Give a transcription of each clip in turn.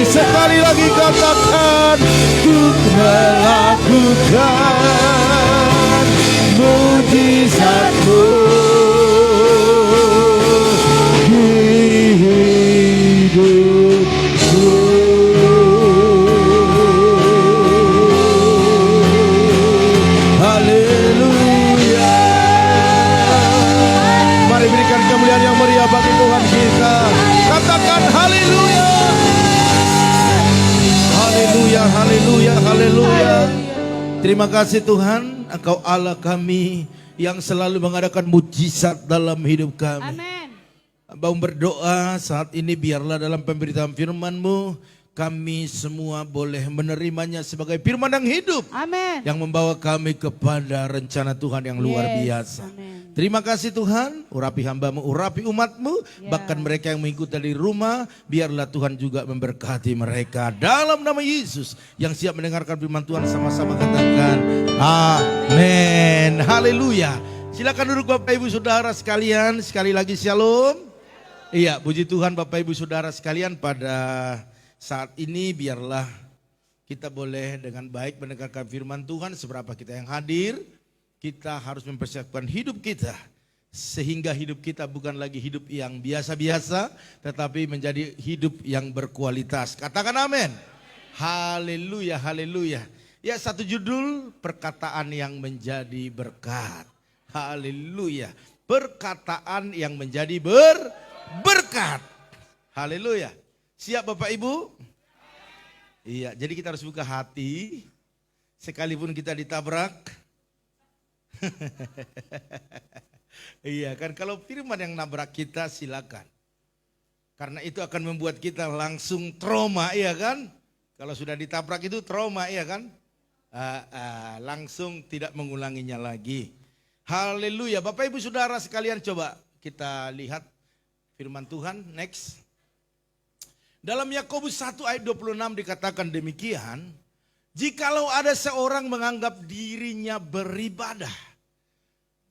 Sekali lagi katakan, ku melakukan mujizatmu di hidupku. Haleluya. Mari berikan kemuliaan yang meriah bagi Tuhan kita. Katakan haleluya. Haleluya, haleluya, haleluya. Terima kasih Tuhan, Engkau Allah kami yang selalu mengadakan mujizat dalam hidup kami. Amin. Hamba berdoa saat ini biarlah dalam pemberitaan firman-Mu kami semua boleh menerimanya sebagai firman yang hidup. Amin. Yang membawa kami kepada rencana Tuhan yang luar biasa. Amin. Terima kasih Tuhan, urapi hamba-Mu, urapi umat-Mu, bahkan mereka yang mengikuti dari rumah, biarlah Tuhan juga memberkati mereka. Dalam nama Yesus, yang siap mendengarkan firman Tuhan sama-sama katakan, amin. Haleluya. Silakan duduk Bapak Ibu Saudara sekalian, sekali lagi shalom. Iya, puji Tuhan Bapak Ibu Saudara sekalian, pada saat ini biarlah kita boleh dengan baik mendengarkan firman Tuhan. Seberapa kita yang hadir, kita harus mempersiapkan hidup kita sehingga hidup kita bukan lagi hidup yang biasa-biasa, tetapi menjadi hidup yang berkualitas. Katakan amin. Haleluya, haleluya. Ya, satu judul, perkataan yang menjadi berkat. Haleluya. Perkataan yang menjadi berkat. Haleluya. Siap Bapak Ibu? Iya, jadi kita harus buka hati. Sekalipun kita ditabrak. Iya kan, kalau firman yang nabrak kita silakan. Karena itu akan membuat kita langsung trauma, iya kan? Kalau sudah ditabrak itu trauma, iya kan? Langsung tidak mengulanginya lagi. Haleluya. Bapak Ibu Saudara sekalian, coba kita lihat firman Tuhan. Next. Dalam Yakobus 1 ayat 26 dikatakan demikian, jikalau ada seorang menganggap dirinya beribadah,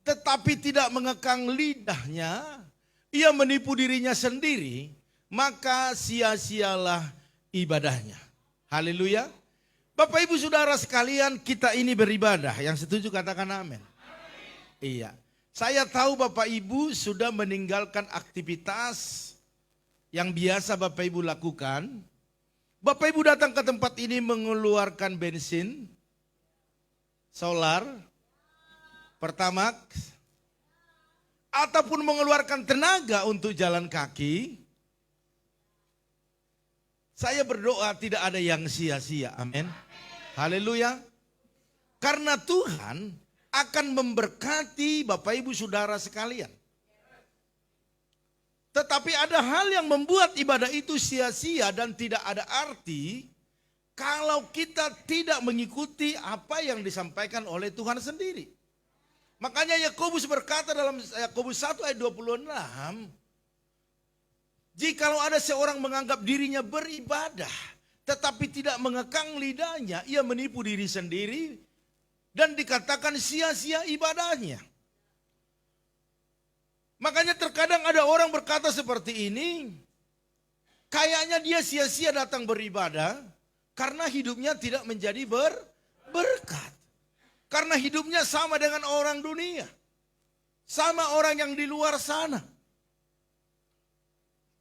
tetapi tidak mengekang lidahnya, ia menipu dirinya sendiri, maka sia-sialah ibadahnya. Haleluya. Bapak Ibu Saudara sekalian, kita ini beribadah. Yang setuju katakan amin. Iya. Saya tahu Bapak Ibu sudah meninggalkan aktivitas yang biasa Bapak Ibu lakukan. Bapak Ibu datang ke tempat ini mengeluarkan bensin, solar, pertamax, ataupun mengeluarkan tenaga untuk jalan kaki. Saya berdoa tidak ada yang sia-sia. Amin. Haleluya. Karena Tuhan akan memberkati Bapak Ibu Saudara sekalian. Tetapi ada hal yang membuat ibadah itu sia-sia dan tidak ada arti kalau kita tidak mengikuti apa yang disampaikan oleh Tuhan sendiri. Makanya Yakobus berkata dalam Yakobus 1 ayat 26, jikalau ada seorang menganggap dirinya beribadah tetapi tidak mengekang lidahnya, ia menipu diri sendiri dan dikatakan sia-sia ibadahnya. Makanya terkadang ada orang berkata seperti ini, kayaknya dia sia-sia datang beribadah karena hidupnya tidak menjadi berkat. Karena hidupnya sama dengan orang dunia, sama orang yang di luar sana.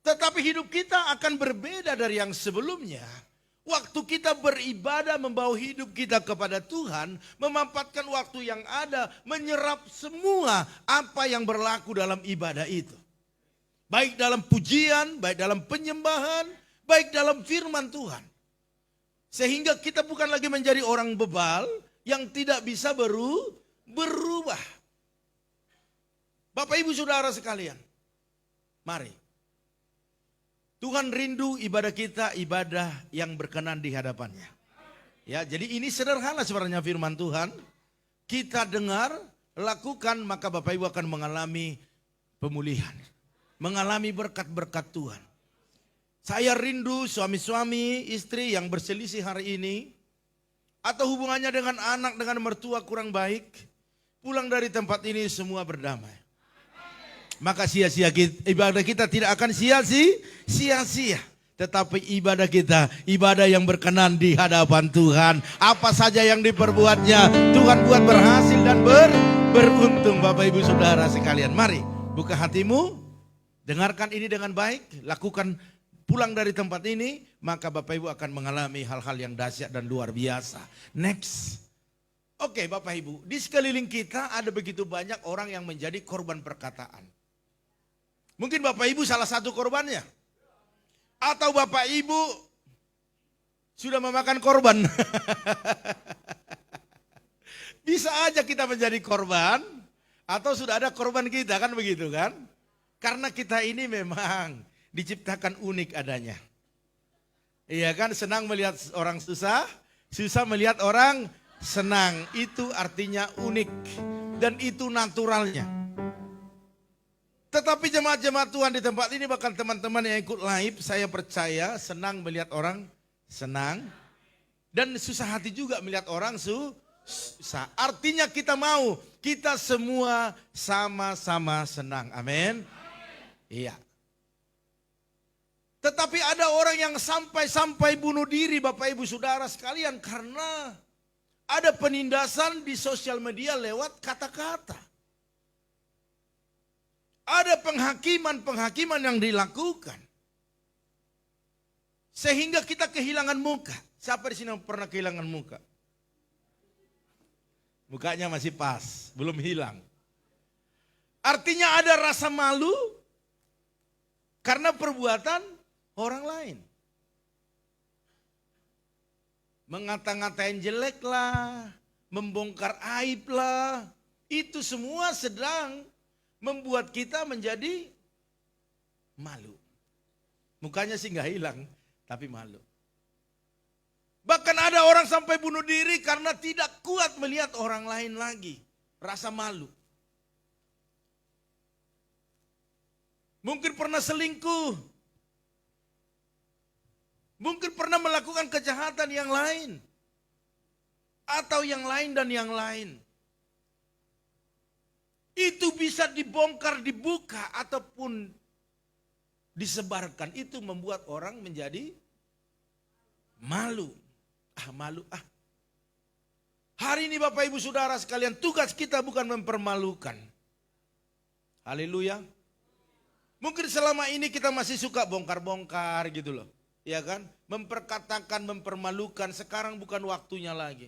Tetapi hidup kita akan berbeda dari yang sebelumnya. Waktu kita beribadah membawa hidup kita kepada Tuhan, memanfaatkan waktu yang ada, menyerap semua apa yang berlaku dalam ibadah itu. Baik dalam pujian, baik dalam penyembahan, baik dalam firman Tuhan. Sehingga kita bukan lagi menjadi orang bebal yang tidak bisa berubah. Bapak Ibu Saudara sekalian, mari. Tuhan rindu ibadah kita, ibadah yang berkenan di hadapannya. Ya, jadi ini sederhana sebenarnya firman Tuhan. Kita dengar, lakukan, maka Bapak Ibu akan mengalami pemulihan. Mengalami berkat-berkat Tuhan. Saya rindu suami-suami, istri yang berselisih hari ini, atau hubungannya dengan anak, dengan mertua kurang baik, pulang dari tempat ini semua berdamai. Maka sia-sia ibadah kita tidak akan sia-sia. Tetapi ibadah kita, ibadah yang berkenan di hadapan Tuhan. Apa saja yang diperbuatnya, Tuhan buat berhasil dan beruntung. Bapak Ibu Saudara sekalian, mari buka hatimu, dengarkan ini dengan baik, lakukan pulang dari tempat ini, maka Bapak Ibu akan mengalami hal-hal yang dahsyat dan luar biasa. Next. Oke Bapak Ibu, di sekeliling kita ada begitu banyak orang yang menjadi korban perkataan. Mungkin Bapak Ibu salah satu korbannya. Atau Bapak Ibu sudah memakan korban. Bisa aja kita menjadi korban, atau sudah ada korban kita, kan begitu kan? Karena kita ini memang diciptakan unik adanya. Iya kan, senang melihat orang susah, susah melihat orang senang. Itu artinya unik dan itu naturalnya. Tetapi jemaat-jemaat Tuhan di tempat ini, bahkan teman-teman yang ikut live, saya percaya senang melihat orang senang. Dan susah hati juga melihat orang susah. Artinya kita mau, kita semua sama-sama senang. Amin. Iya. Tetapi ada orang yang sampai bunuh diri Bapak Ibu Saudara sekalian. Karena ada penindasan di sosial media lewat kata-kata. Ada penghakiman yang dilakukan. Sehingga kita kehilangan muka. Siapa di sini yang pernah kehilangan muka? Mukanya masih pas, belum hilang. Artinya ada rasa malu karena perbuatan orang lain. Mengata-ngatain jelek lah, membongkar aib lah. Itu semua sedang membuat kita menjadi malu. Mukanya sih nggak hilang, tapi malu. Bahkan ada orang sampai bunuh diri karena tidak kuat melihat orang lain lagi. Rasa malu. Mungkin pernah selingkuh. Mungkin pernah melakukan kejahatan yang lain. Atau yang lain dan yang lain. Itu bisa dibongkar, dibuka, ataupun disebarkan. Itu membuat orang menjadi malu. Malu. Hari ini Bapak Ibu Saudara sekalian, tugas kita bukan mempermalukan. Haleluya. Mungkin selama ini kita masih suka bongkar-bongkar gitu loh. Ya kan? Memperkatakan, mempermalukan. Sekarang bukan waktunya lagi.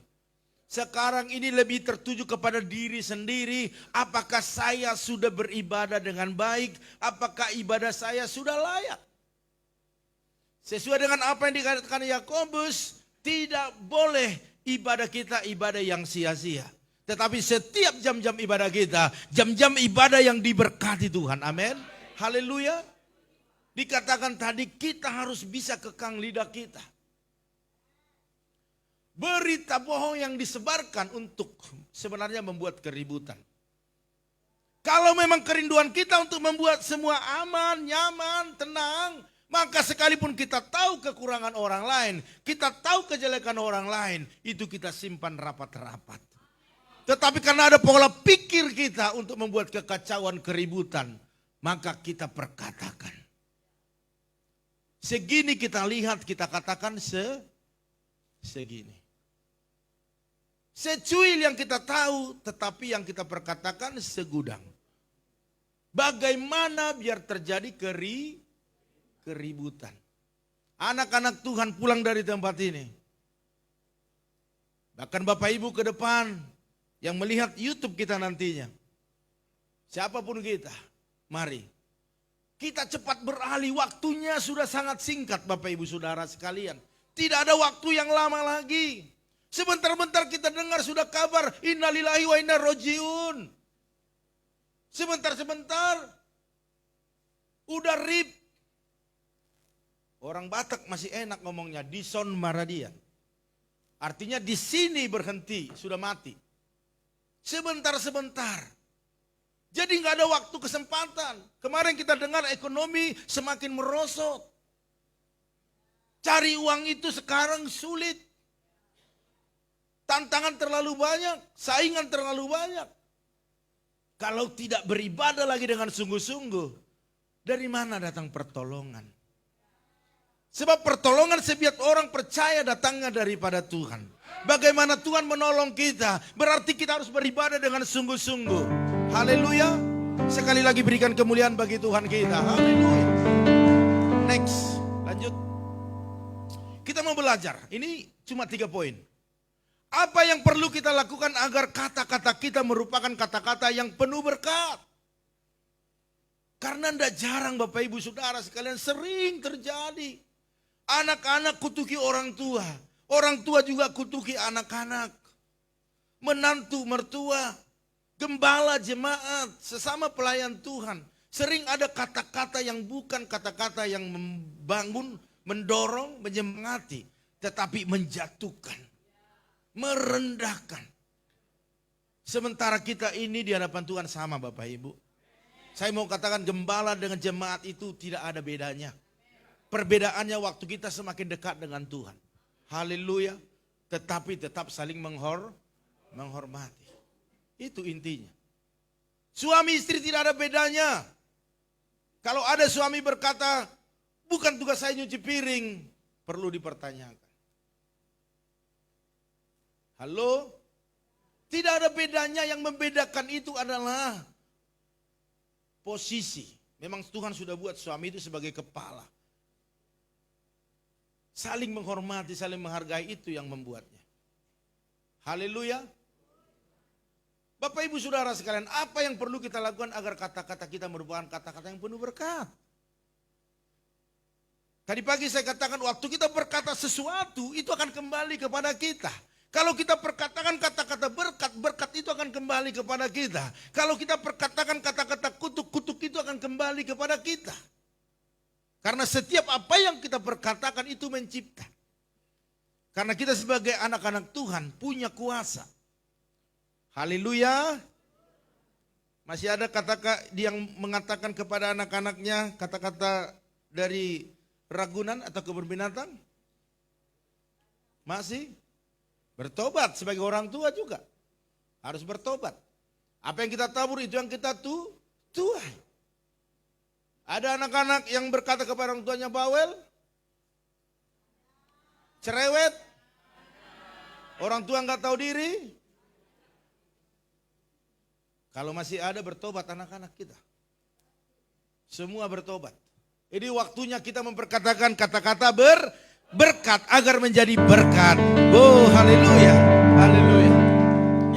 Sekarang ini lebih tertuju kepada diri sendiri. Apakah saya sudah beribadah dengan baik? Apakah ibadah saya sudah layak? Sesuai dengan apa yang dikatakan Yakobus, tidak boleh ibadah kita ibadah yang sia-sia. Tetapi setiap jam-jam ibadah kita, jam-jam ibadah yang diberkati Tuhan. Amin. Haleluya. Dikatakan tadi kita harus bisa kekang lidah kita. Berita bohong yang disebarkan untuk sebenarnya membuat keributan. Kalau memang kerinduan kita untuk membuat semua aman, nyaman, tenang, maka sekalipun kita tahu kekurangan orang lain, kita tahu kejelekan orang lain, itu kita simpan rapat-rapat. Tetapi karena ada pola pikir kita untuk membuat kekacauan, keributan, maka kita perkatakan. Segini kita lihat, kita katakan segini. Secuil yang kita tahu, tetapi yang kita perkatakan segudang. Bagaimana biar terjadi keributan. Anak-anak Tuhan pulang dari tempat ini. Bahkan Bapak Ibu ke depan yang melihat YouTube kita nantinya. Siapapun kita, mari. Kita cepat beralih, waktunya sudah sangat singkat Bapak Ibu Saudara sekalian. Tidak ada waktu yang lama lagi. Sebentar-bentar kita dengar sudah kabar innalillahi wa inna rojiun. Sebentar-sebentar udah rip. Orang Batak masih enak ngomongnya dison maradian. Artinya di sini berhenti, sudah mati. Sebentar-sebentar. Jadi nggak ada waktu kesempatan. Kemarin kita dengar ekonomi semakin merosot. Cari uang itu sekarang sulit. Tantangan terlalu banyak, saingan terlalu banyak. Kalau tidak beribadah lagi dengan sungguh-sungguh, dari mana datang pertolongan? Sebab pertolongan setiap orang percaya datangnya daripada Tuhan. Bagaimana Tuhan menolong kita, berarti kita harus beribadah dengan sungguh-sungguh. Haleluya. Sekali lagi berikan kemuliaan bagi Tuhan kita. Haleluya. Next, lanjut. Kita mau belajar, ini cuma 3 poin. Apa yang perlu kita lakukan agar kata-kata kita merupakan kata-kata yang penuh berkat? Karena tidak jarang Bapak Ibu Saudara sekalian sering terjadi. Anak-anak kutuki orang tua juga kutuki anak-anak. Menantu, mertua, gembala, jemaat, sesama pelayan Tuhan. Sering ada kata-kata yang bukan kata-kata yang membangun, mendorong, menyemangati. Tetapi menjatuhkan, merendahkan. Sementara kita ini di hadapan Tuhan sama Bapak Ibu. Saya mau katakan gembala dengan jemaat itu tidak ada bedanya. Perbedaannya waktu kita semakin dekat dengan Tuhan. Haleluya. Tetapi tetap saling menghormati. Itu intinya. Suami istri tidak ada bedanya. Kalau ada suami berkata, bukan tugas saya nyuci piring, perlu dipertanyakan. Halo? Tidak ada bedanya, yang membedakan itu adalah posisi. Memang Tuhan sudah buat suami itu sebagai kepala. Saling menghormati, saling menghargai, itu yang membuatnya. Haleluya. Bapak Ibu Saudara sekalian, apa yang perlu kita lakukan agar kata-kata kita merupakan kata-kata yang penuh berkat? Tadi pagi saya katakan waktu kita berkata sesuatu itu akan kembali kepada kita. Kalau kita perkatakan kata-kata berkat, berkat itu akan kembali kepada kita. Kalau kita perkatakan kata-kata kutuk, kutuk itu akan kembali kepada kita. Karena setiap apa yang kita perkatakan itu mencipta. Karena kita sebagai anak-anak Tuhan punya kuasa. Haleluya. Masih ada kata-kata yang mengatakan kepada anak-anaknya kata-kata dari ragunan atau kebun binatang? Masih? Bertobat sebagai orang tua juga. Harus bertobat. Apa yang kita tabur itu yang kita tuai. Ada anak-anak yang berkata kepada orang tuanya bawel, cerewet, orang tua nggak tahu diri. Kalau masih ada bertobat anak-anak kita. Semua bertobat. Ini waktunya kita memperkatakan kata-kata berkat agar menjadi berkat. Oh haleluya, haleluya.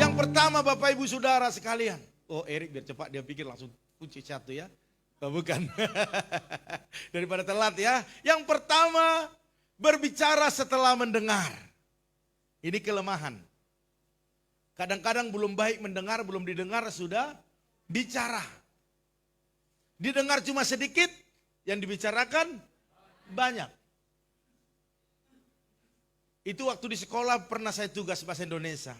Yang pertama Bapak Ibu Saudara sekalian. Oh Erik biar cepat dia pikir langsung kunci satu ya. Oh, bukan. Daripada telat ya. Yang pertama, berbicara setelah mendengar. Ini kelemahan. Kadang-kadang belum baik mendengar, belum didengar sudah bicara. Didengar cuma sedikit, yang dibicarakan banyak. Itu waktu di sekolah pernah saya tugas bahasa Indonesia.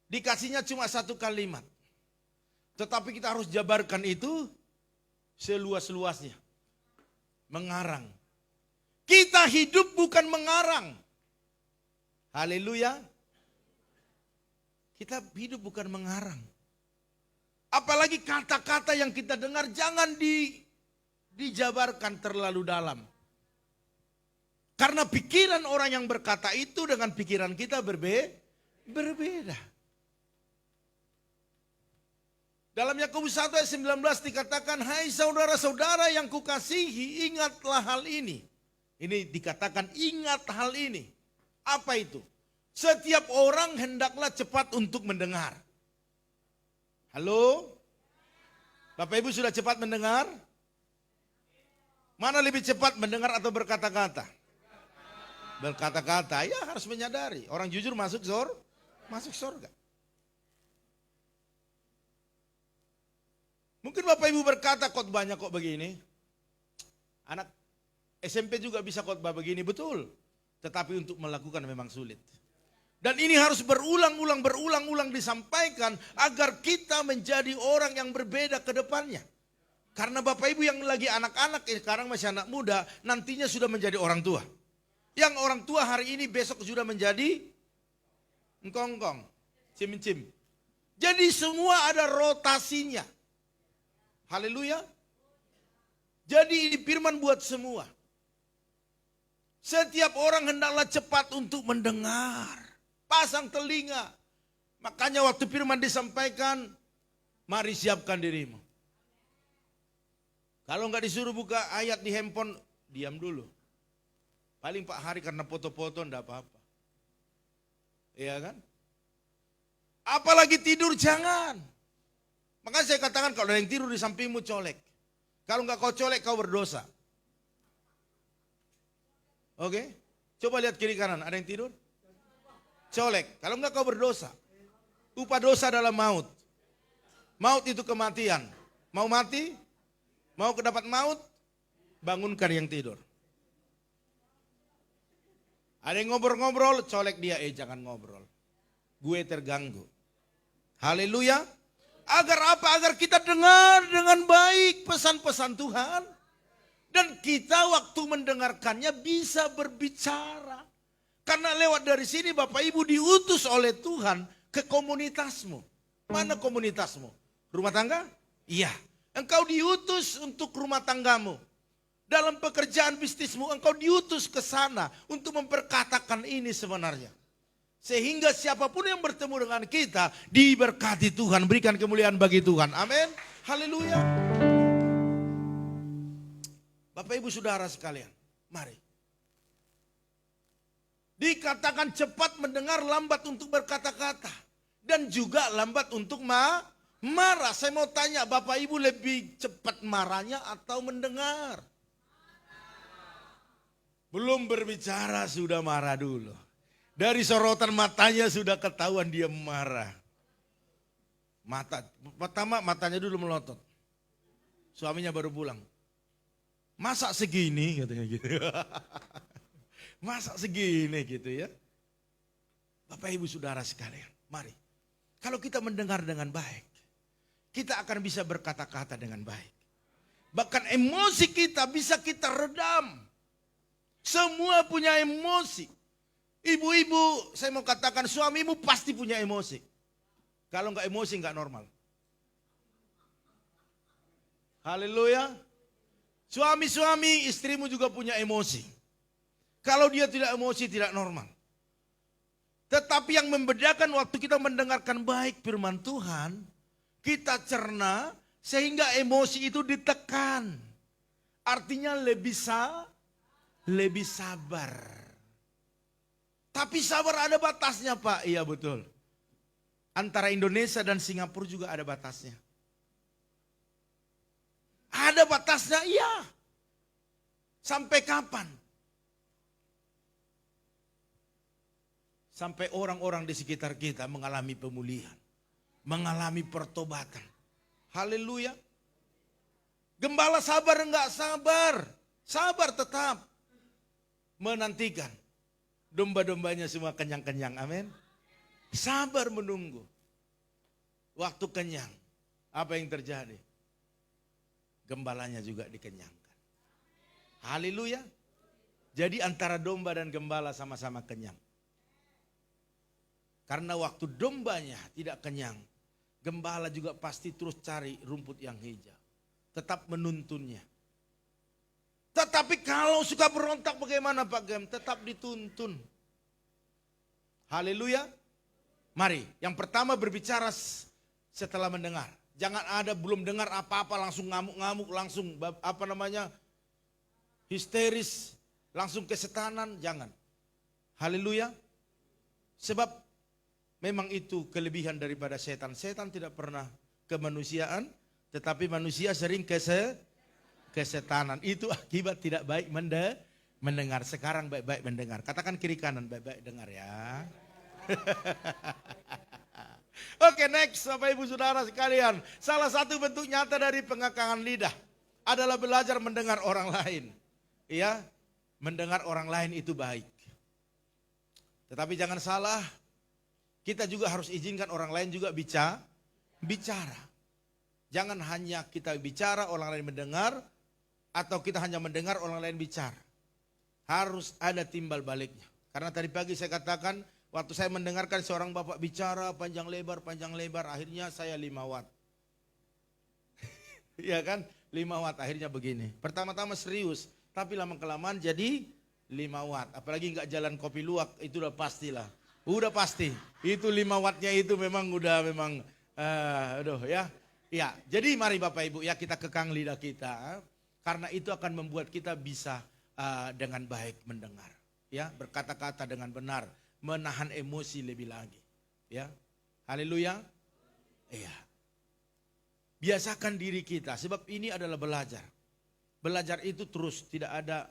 Dikasihnya cuma 1 kalimat. Tetapi kita harus jabarkan itu seluas-luasnya. Mengarang. Kita hidup bukan mengarang. Haleluya. Kita hidup bukan mengarang. Apalagi kata-kata yang kita dengar jangan dijabarkan terlalu dalam. Karena pikiran orang yang berkata itu dengan pikiran kita berbeda. Dalam Yakobus 1 ayat 19 dikatakan, hai saudara-saudara yang kukasihi, ingatlah hal ini. Ini dikatakan ingat hal ini. Apa itu? Setiap orang hendaklah cepat untuk mendengar. Halo? Bapak Ibu sudah cepat mendengar? Mana lebih cepat mendengar atau berkata-kata? Berkata-kata, ya harus menyadari. Orang jujur masuk surga. Mungkin Bapak Ibu berkata khotbahnya kok begini. Anak SMP juga bisa khotbah begini, betul. Tetapi untuk melakukan memang sulit. Dan ini harus berulang-ulang disampaikan agar kita menjadi orang yang berbeda ke depannya. Karena Bapak Ibu yang lagi anak-anak, sekarang masih anak muda, nantinya sudah menjadi orang tua. Yang orang tua hari ini besok sudah menjadi engkong-engkong, cim-cim. Jadi semua ada rotasinya. Haleluya. Jadi ini firman buat semua. Setiap orang hendaklah cepat untuk mendengar. Pasang telinga. Makanya waktu firman disampaikan, mari siapkan dirimu. Kalau nggak disuruh buka ayat di handphone, diam dulu. Paling Pak Hari karena foto-foto enggak apa-apa. Iya kan? Apalagi tidur jangan. Makanya saya katakan kalau ada yang tidur di sampingmu colek. Kalau nggak kau colek kau berdosa. Oke? Coba lihat kiri kanan, ada yang tidur? Colek. Kalau nggak kau berdosa. Upah dosa adalah maut. Maut itu kematian. Mau mati? Mau kedapat maut? Bangunkan yang tidur. Ada yang ngobrol-ngobrol, colek dia, jangan ngobrol. Gue terganggu. Haleluya. Agar apa? Agar kita dengar dengan baik pesan-pesan Tuhan. Dan kita waktu mendengarkannya bisa berbicara. Karena lewat dari sini Bapak Ibu diutus oleh Tuhan ke komunitasmu. Mana komunitasmu? Rumah tangga? Iya. Engkau diutus untuk rumah tanggamu. Dalam pekerjaan bisnismu engkau diutus ke sana untuk memperkatakan ini sebenarnya. Sehingga siapapun yang bertemu dengan kita diberkati Tuhan, berikan kemuliaan bagi Tuhan. Amin. Haleluya. Bapak Ibu Saudara sekalian, mari. Dikatakan cepat mendengar, lambat untuk berkata-kata. Dan juga lambat untuk marah. Saya mau tanya, Bapak Ibu lebih cepat marahnya atau mendengar? Belum berbicara sudah marah dulu. Dari sorotan matanya sudah ketahuan dia marah. Pertama matanya dulu melotot. Suaminya baru pulang. Masa segini katanya gitu. Masa segini gitu ya. Bapak Ibu Saudara sekalian, mari. Kalau kita mendengar dengan baik, kita akan bisa berkata-kata dengan baik. Bahkan emosi kita bisa kita redam. Semua punya emosi. Ibu-ibu, saya mau katakan suamimu pasti punya emosi. Kalau enggak emosi enggak normal. Haleluya. Suami-suami, istrimu juga punya emosi. Kalau dia tidak emosi tidak normal. Tetapi yang membedakan waktu kita mendengarkan baik firman Tuhan, kita cerna sehingga emosi itu ditekan. Artinya lebih sabar. Tapi sabar ada batasnya Pak. Iya betul. Antara Indonesia dan Singapura juga ada batasnya. Ada batasnya, iya. Sampai kapan? Sampai orang-orang di sekitar kita mengalami pemulihan. Mengalami pertobatan. Haleluya. Gembala sabar enggak sabar. Sabar tetap. Menantikan. Domba-dombanya semua kenyang-kenyang. Amin. Sabar menunggu. Waktu kenyang. Apa yang terjadi? Gembalanya juga dikenyangkan. Haleluya. Jadi antara domba dan gembala sama-sama kenyang. Karena waktu dombanya tidak kenyang, gembala juga pasti terus cari rumput yang hijau. Tetap menuntunnya. Tetapi kalau suka berontak bagaimana Pak Gem? Tetap dituntun. Haleluya. Mari, yang pertama berbicara setelah mendengar. Jangan ada belum dengar apa-apa langsung ngamuk-ngamuk, langsung histeris, langsung kesetanan, jangan. Haleluya. Sebab memang itu kelebihan daripada setan. Setan tidak pernah kemanusiaan, tetapi manusia sering kesetanan. Itu akibat tidak baik mendengar. Sekarang baik-baik mendengar. Katakan kiri kanan, baik-baik dengar ya. Oke, next Bapak Ibu Saudara sekalian. Salah satu bentuk nyata dari pengakangan lidah adalah belajar mendengar orang lain. Iya, mendengar orang lain itu baik. Tetapi jangan salah, kita juga harus izinkan orang lain juga bicara. Jangan hanya kita bicara, orang lain mendengar, atau kita hanya mendengar, orang lain bicara. Harus ada timbal baliknya. Karena tadi pagi saya katakan, waktu saya mendengarkan seorang bapak bicara panjang lebar, akhirnya saya 5 watt. Iya kan, 5 watt akhirnya begini. Pertama-tama serius, tapi lama-kelamaan jadi 5 watt. Apalagi nggak jalan kopi luwak, itu udah pastilah. Udah pasti. Itu 5 wattnya itu memang aduh ya. Ya, jadi mari Bapak Ibu ya kita kekang lidah kita. Karena itu akan membuat kita bisa dengan baik mendengar. Ya, berkata-kata dengan benar. Menahan emosi lebih lagi. Ya, haleluya. Iya. Biasakan diri kita, sebab ini adalah belajar. Belajar itu terus, tidak ada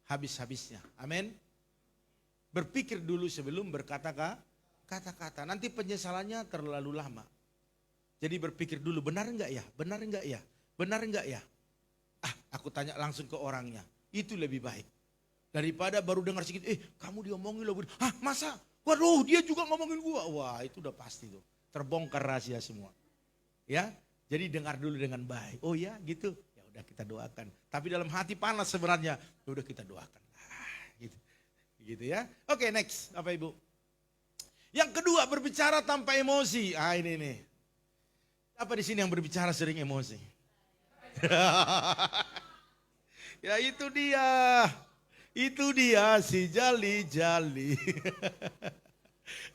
habis-habisnya. Amin. Berpikir dulu sebelum berkata-kata. Nanti penyesalannya terlalu lama. Jadi berpikir dulu, benar enggak ya? Benar enggak ya? Benar enggak ya? Aku tanya langsung ke orangnya. Itu lebih baik. Daripada baru dengar sedikit, kamu diomongin loh. Masa? Waduh, dia juga ngomongin gua. Wah, itu udah pasti tuh. Terbongkar rahasia semua. Ya, jadi dengar dulu dengan baik. Oh ya, gitu. Ya udah kita doakan. Tapi dalam hati panas sebenarnya. Ya udah kita doakan. Gitu. Gitu ya. Oke, next, Bapak Ibu. Yang kedua, berbicara tanpa emosi. Ini nih. Apa di sini yang berbicara sering emosi? Ya itu dia. Itu dia si jali-jali.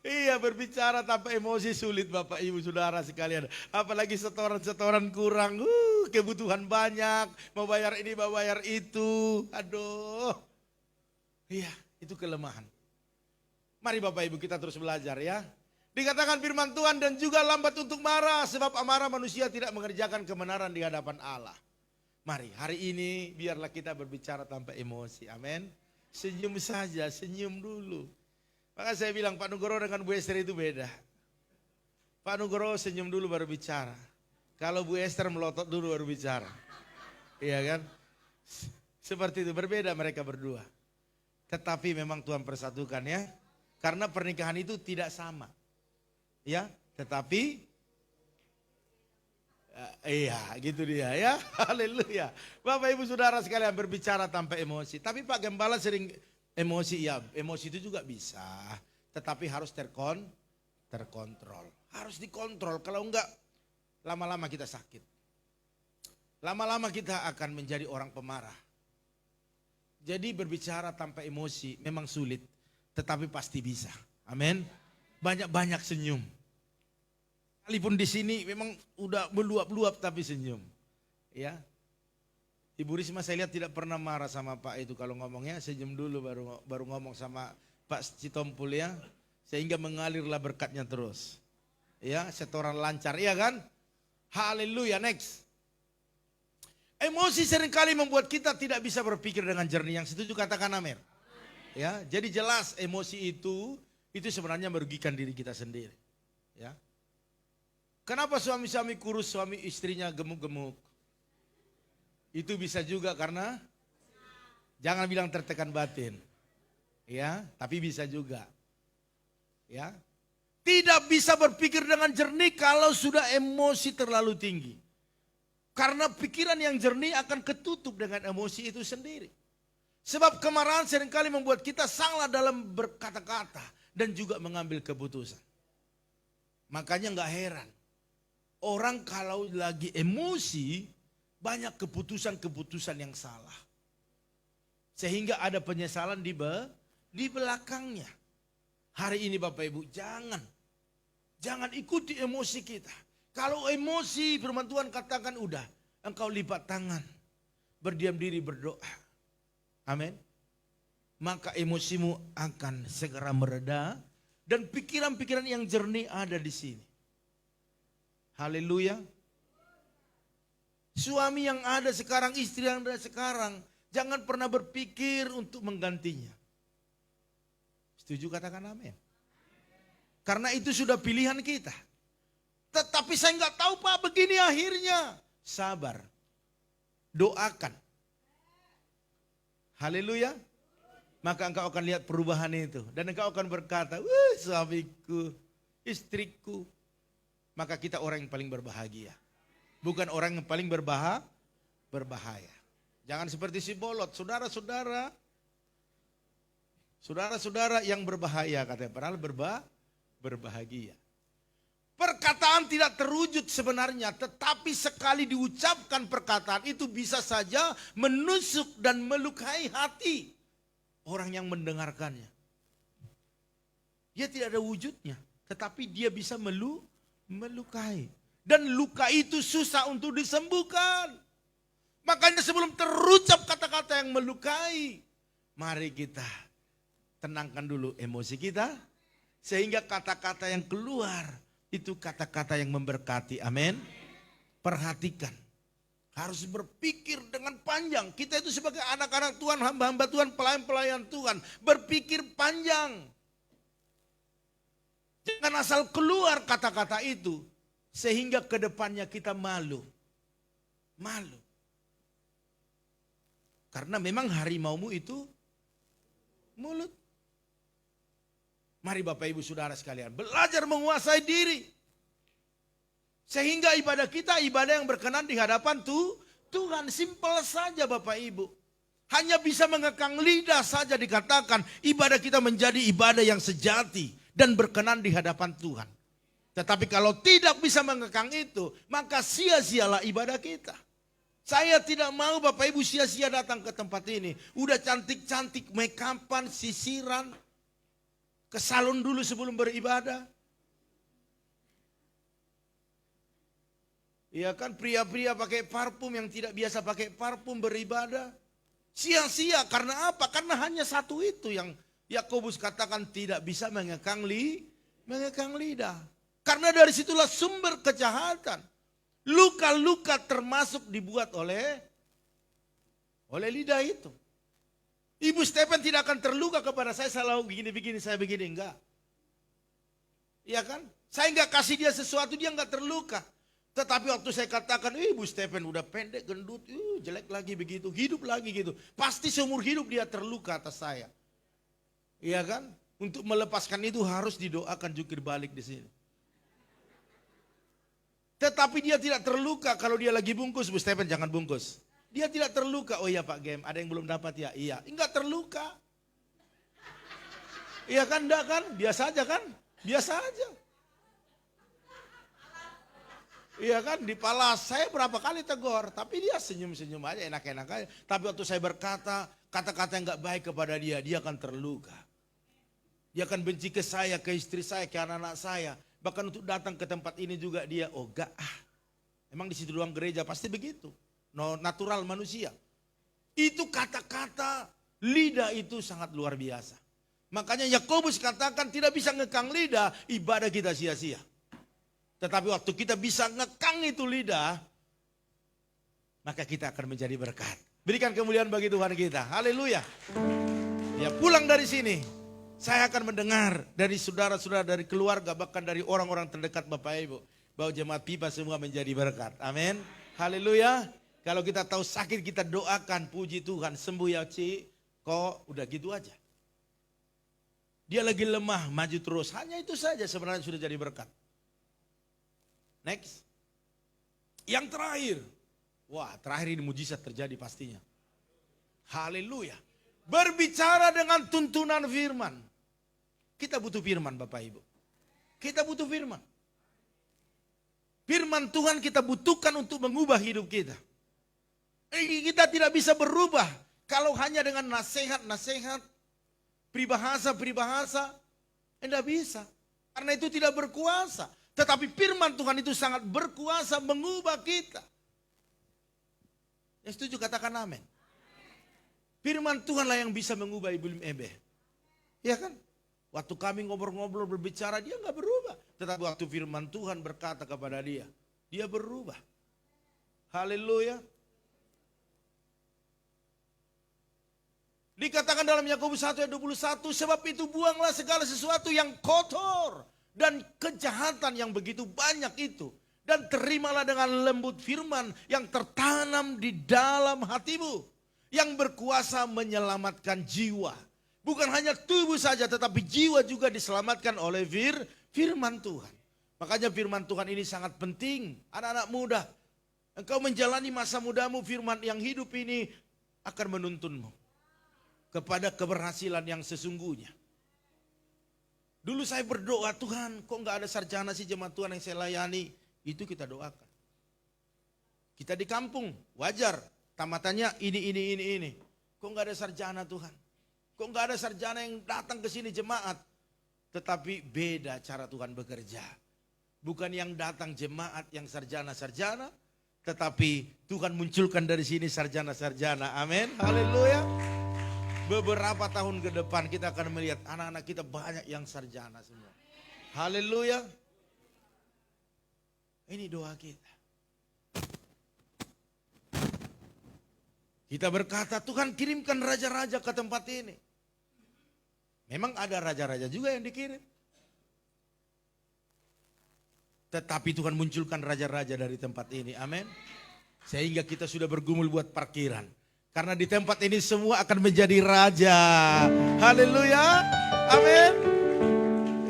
Iya, berbicara tanpa emosi sulit Bapak Ibu Saudara sekalian. Apalagi setoran-setoran kurang. Kebutuhan banyak. Mau bayar ini, mau bayar itu. Aduh. Iya, itu kelemahan. Mari Bapak Ibu kita terus belajar ya. Dikatakan firman Tuhan dan juga lambat untuk marah. Sebab amarah manusia tidak mengerjakan kebenaran di hadapan Allah. Mari hari ini biarlah kita berbicara tanpa emosi. Amin. Senyum saja, senyum dulu. Maka saya bilang Pak Nugroho dengan Bu Esther itu beda. Pak Nugroho senyum dulu baru bicara. Kalau Bu Esther melotot dulu baru bicara. Iya kan? Seperti itu, berbeda mereka berdua. Tetapi memang Tuhan persatukan ya. Karena pernikahan itu tidak sama. Ya, tetapi iya gitu dia ya. Haleluya. Bapak Ibu Saudara sekalian berbicara tanpa emosi. Tapi Pak Gembala sering emosi, ya emosi itu juga bisa. Tetapi harus terkontrol. Harus dikontrol, kalau enggak lama-lama kita sakit. Lama-lama kita akan menjadi orang pemarah. Jadi berbicara tanpa emosi memang sulit. Tetapi pasti bisa. Amin. Banyak-banyak senyum. Sekalipun di sini memang udah meluap-luap tapi senyum. Ya. Ibu Risma saya lihat tidak pernah marah sama Pak itu kalau ngomongnya, senyum dulu baru ngomong sama Pak Citompul ya. Sehingga mengalirlah berkatnya terus. Ya, setoran lancar, iya kan? Haleluya, next. Emosi seringkali membuat kita tidak bisa berpikir dengan jernih. Yang setuju katakan amin. Ya, jadi jelas emosi itu sebenarnya merugikan diri kita sendiri. Ya. Kenapa suami-suami kurus, suami istrinya gemuk-gemuk? Itu bisa juga karena jangan bilang tertekan batin. Ya, tapi bisa juga. Ya. Tidak bisa berpikir dengan jernih kalau sudah emosi terlalu tinggi. Karena pikiran yang jernih akan ketutup dengan emosi itu sendiri. Sebab kemarahan seringkali membuat kita salah dalam berkata-kata dan juga mengambil keputusan. Makanya nggak heran. Orang kalau lagi emosi, banyak keputusan-keputusan yang salah. Sehingga ada penyesalan di belakangnya. Hari ini Bapak Ibu, jangan ikuti emosi kita. Kalau emosi, firman Tuhan katakan udah, engkau lipat tangan, berdiam diri berdoa. Amin. Maka emosimu akan segera mereda dan pikiran-pikiran yang jernih ada di sini. Haleluya. Suami yang ada sekarang, istri yang ada sekarang, jangan pernah berpikir untuk menggantinya. Setuju katakan amin. Karena itu sudah pilihan kita. Tetapi saya nggak tahu Pak begini akhirnya. Sabar. Doakan. Haleluya. Maka engkau akan lihat perubahan itu. Dan engkau akan berkata, suamiku, istriku. Maka kita orang yang paling berbahagia. Bukan orang yang paling berbahaya. Jangan seperti si bolot. Saudara-saudara yang berbahaya katanya. Padahal berbahagia. Perkataan tidak terwujud sebenarnya. Tetapi sekali diucapkan perkataan itu bisa saja menusuk dan melukai hati. orang yang mendengarkannya. Dia tidak ada wujudnya, tetapi dia bisa melukai. Dan luka itu susah untuk disembuhkan. Makanya sebelum terucap kata-kata yang melukai, mari kita tenangkan dulu emosi kita. Sehingga kata-kata yang keluar itu kata-kata yang memberkati. Amin. Perhatikan. Harus berpikir dengan panjang. Kita itu sebagai anak-anak Tuhan, hamba-hamba Tuhan, pelayan-pelayan Tuhan. Berpikir panjang. Jangan asal keluar kata-kata itu. Sehingga ke depannya kita malu. Malu. Karena memang harimaumu itu mulut. Mari Bapak Ibu Saudara sekalian, belajar menguasai diri. Sehingga ibadah kita ibadah yang berkenan di hadapan Tuhan. Simpel saja Bapak Ibu. Hanya bisa mengekang lidah saja dikatakan ibadah kita menjadi ibadah yang sejati dan berkenan di hadapan Tuhan. Tetapi kalau tidak bisa mengekang itu, maka sia-sialah ibadah kita. Saya tidak mau Bapak Ibu sia-sia datang ke tempat ini. Udah cantik-cantik, make up-an, sisiran. Ke salon dulu sebelum beribadah. Iya kan, pria-pria pakai parfum yang tidak biasa pakai parfum beribadah. Sia-sia, karena apa? Karena hanya satu itu yang Yakobus katakan tidak bisa mengekang lidah. Karena dari situlah sumber kejahatan. Luka-luka termasuk dibuat oleh lidah itu. Ibu Stephen tidak akan terluka kepada saya selalu begini-begini, saya begini, enggak. Iya kan? Saya enggak kasih dia sesuatu, dia enggak terluka. Tetapi waktu saya katakan, Ibu Stephen udah pendek, gendut, jelek lagi begitu, hidup lagi gitu. Pasti seumur hidup dia terluka atas saya. Iya kan? Untuk melepaskan itu harus didoakan jungkir balik di sini. Tetapi dia tidak terluka kalau dia lagi bungkus, Bu Stephen jangan bungkus. Dia tidak terluka, oh iya Pak Gem, ada yang belum dapat ya? Iya, enggak terluka. Iya kan, enggak kan? Biasa aja kan? Biasa aja. Iya kan, di palas saya berapa kali tegur, tapi dia senyum-senyum aja, enak-enak aja. Tapi waktu saya berkata, kata-kata yang enggak baik kepada dia akan terluka. Dia akan benci ke saya, ke istri saya, ke anak-anak saya. Bahkan untuk datang ke tempat ini juga dia, oh enggak emang di situ ruang gereja pasti begitu. No, natural manusia. Itu kata-kata lidah itu sangat luar biasa. Makanya Yakobus katakan tidak bisa ngekang lidah, ibadah kita sia-sia. Tetapi waktu kita bisa ngekang itu lidah, maka kita akan menjadi berkat. Berikan kemuliaan bagi Tuhan kita. Haleluya. Ya, pulang dari sini, saya akan mendengar dari saudara-saudara, dari keluarga, bahkan dari orang-orang terdekat Bapak Ibu, bahwa jemaat pipa semua menjadi berkat. Amin. Haleluya. Kalau kita tahu sakit, kita doakan, puji Tuhan, sembuh ya Ci, kok udah gitu aja. Dia lagi lemah, maju terus. Hanya itu saja sebenarnya sudah jadi berkat. Next. Yang terakhir. Wah, terakhir ini mujizat terjadi pastinya. Haleluya. Berbicara dengan tuntunan firman. Kita butuh firman Bapak Ibu. Kita butuh firman. Firman Tuhan kita butuhkan untuk mengubah hidup kita. Kita tidak bisa berubah kalau hanya dengan nasihat-nasihat, peribahasa-peribahasa. Tidak bisa. Karena itu tidak berkuasa. Tetapi firman Tuhan itu sangat berkuasa mengubah kita. Yang setuju katakan amin. Firman Tuhanlah yang bisa mengubah Ibu Lim Ebe. Ya kan? Waktu kami ngobrol-ngobrol berbicara dia nggak berubah. Tetapi waktu firman Tuhan berkata kepada dia berubah. Haleluya. Dikatakan dalam Yakobus 1 ayat 21, sebab itu buanglah segala sesuatu yang kotor dan kejahatan yang begitu banyak itu. Dan terimalah dengan lembut firman yang tertanam di dalam hatimu. Yang berkuasa menyelamatkan jiwa. Bukan hanya tubuh saja tetapi jiwa juga diselamatkan oleh firman Tuhan. Makanya firman Tuhan ini sangat penting. Anak-anak muda, engkau menjalani masa mudamu, firman yang hidup ini akan menuntunmu kepada keberhasilan yang sesungguhnya. Dulu saya berdoa, Tuhan kok gak ada sarjana sih jemaat Tuhan yang saya layani. Itu kita doakan. Kita di kampung, wajar. Tamatannya ini. Kok gak ada sarjana Tuhan? Kok nggak ada sarjana yang datang ke sini jemaat? Tetapi beda cara Tuhan bekerja. Bukan yang datang jemaat yang sarjana-sarjana, tetapi Tuhan munculkan dari sini sarjana-sarjana. Amin. Haleluya. Beberapa tahun ke depan kita akan melihat anak-anak kita banyak yang sarjana semua. Haleluya. Ini doa kita. Kita berkata, Tuhan kirimkan raja-raja ke tempat ini. Memang ada raja-raja juga yang dikirim. Tetapi Tuhan munculkan raja-raja dari tempat ini. Amin. Sehingga kita sudah bergumul buat parkiran. Karena di tempat ini semua akan menjadi raja. Haleluya. Amin.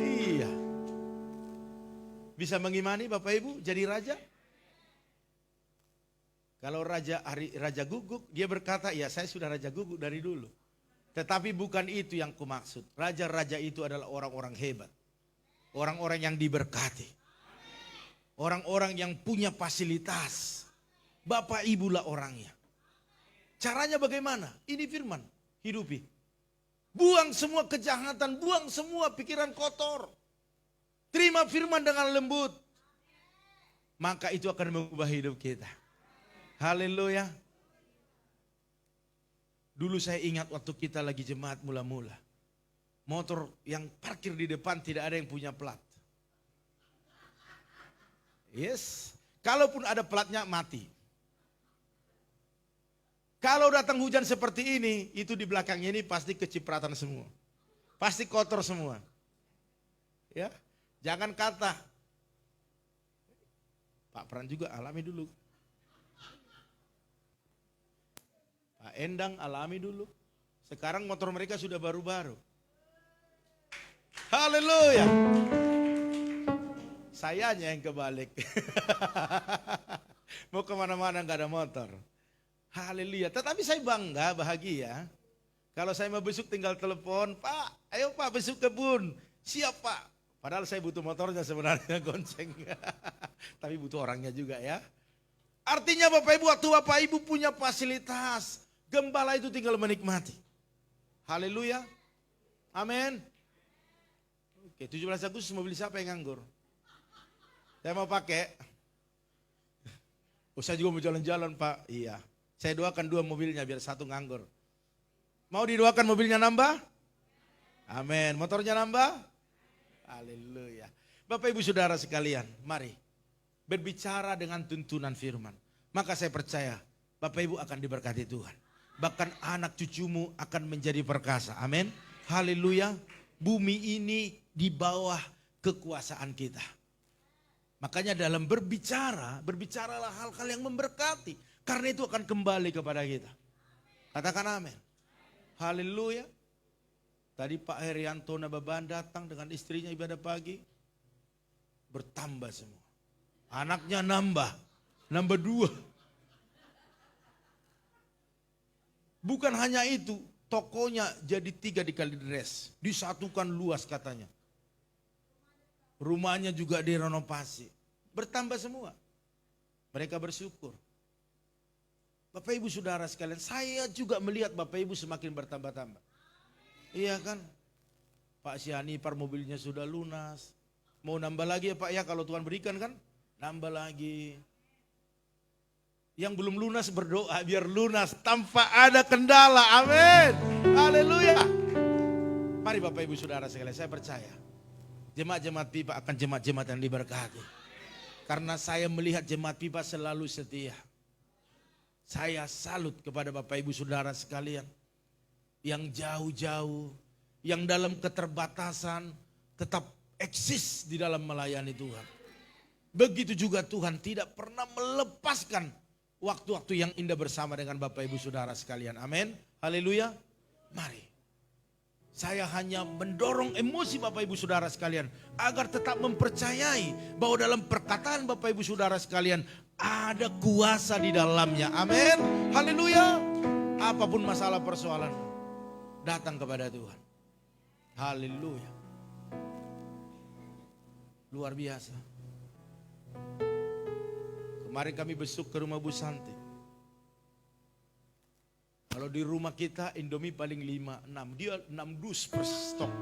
Iya. Bisa mengimani Bapak Ibu jadi raja? Kalau raja guguk, dia berkata, ya saya sudah raja guguk dari dulu. Tetapi bukan itu yang kumaksud. Raja-raja itu adalah orang-orang hebat. Orang-orang yang diberkati. Orang-orang yang punya fasilitas. Bapak ibulah orangnya. Caranya bagaimana? Ini firman, hidupi. Buang semua kejahatan, buang semua pikiran kotor. Terima firman dengan lembut. Maka itu akan mengubah hidup kita. Haleluya. Dulu saya ingat waktu kita lagi jemaat mula-mula. Motor yang parkir di depan tidak ada yang punya plat. Yes. Kalaupun ada platnya mati. Kalau datang hujan seperti ini, itu di belakang ini pasti kecipratan semua. Pasti kotor semua. Ya. Jangan kata. Pak Pran juga alami dulu. Pak Endang alami dulu. Sekarang motor mereka sudah baru-baru. Haleluya. Sayanya yang kebalik. Mau kemana-mana gak ada motor. Haleluya. Tetapi saya bangga, bahagia. Kalau saya mau besuk tinggal telepon. Pak, ayo Pak besuk kebun. Siap Pak. Padahal saya butuh motornya sebenarnya, gonceng. Tapi butuh orangnya juga ya. Artinya Bapak Ibu, waktu Bapak Ibu punya fasilitas. Gembala itu tinggal menikmati. Haleluya. Amin. Oke, 17 Agustus mau beli siapa yang nganggur? Saya mau pakai. Oh, saya juga mau jalan-jalan Pak. Iya. Saya doakan 2 mobilnya biar 1 nganggur. Mau didoakan mobilnya nambah? Amin. Motornya nambah? Haleluya. Bapak Ibu Saudara sekalian, mari berbicara dengan tuntunan firman. Maka saya percaya Bapak Ibu akan diberkati Tuhan. Bahkan anak cucumu akan menjadi perkasa. Amin. Haleluya. Bumi ini di bawah kekuasaan kita. Makanya dalam berbicara, berbicaralah hal-hal yang memberkati. Karena itu akan kembali kepada kita. Katakan amin. Haleluya. Tadi Pak Herianto Nababan datang dengan istrinya ibadah pagi. Bertambah semua. Anaknya nambah 2. Bukan hanya itu, tokonya jadi 3 dikali dress. Disatukan luas katanya. Rumahnya juga direnovasi. Bertambah semua. Mereka bersyukur. Bapak Ibu Saudara sekalian, saya juga melihat Bapak Ibu semakin bertambah-tambah. Iya kan? Pak Sianipar mobilnya sudah lunas. Mau nambah lagi ya Pak ya, kalau Tuhan berikan kan? Nambah lagi. Yang belum lunas berdoa biar lunas tanpa ada kendala. Amin. Haleluya. Mari Bapak Ibu Saudara sekalian, saya percaya jemaat-jemaat Pipa akan jemaat-jemaat yang diberkati. Karena saya melihat jemaat Pipa selalu setia. Saya salut kepada Bapak Ibu Saudara sekalian. Yang jauh-jauh, yang dalam keterbatasan tetap eksis di dalam melayani Tuhan. Begitu juga Tuhan tidak pernah melepaskan waktu-waktu yang indah bersama dengan Bapak Ibu Saudara sekalian. Amin. Haleluya. Mari. Saya hanya mendorong emosi Bapak Ibu Saudara sekalian agar tetap mempercayai bahwa dalam perkataan Bapak Ibu Saudara sekalian ada kuasa di dalamnya. Amin. Haleluya. Apapun masalah persoalan, datang kepada Tuhan. Haleluya. Luar biasa. Kemarin kami besuk ke rumah Bu Santi. Kalau di rumah kita Indomie paling 5, 6. Dia 6 dus per stok.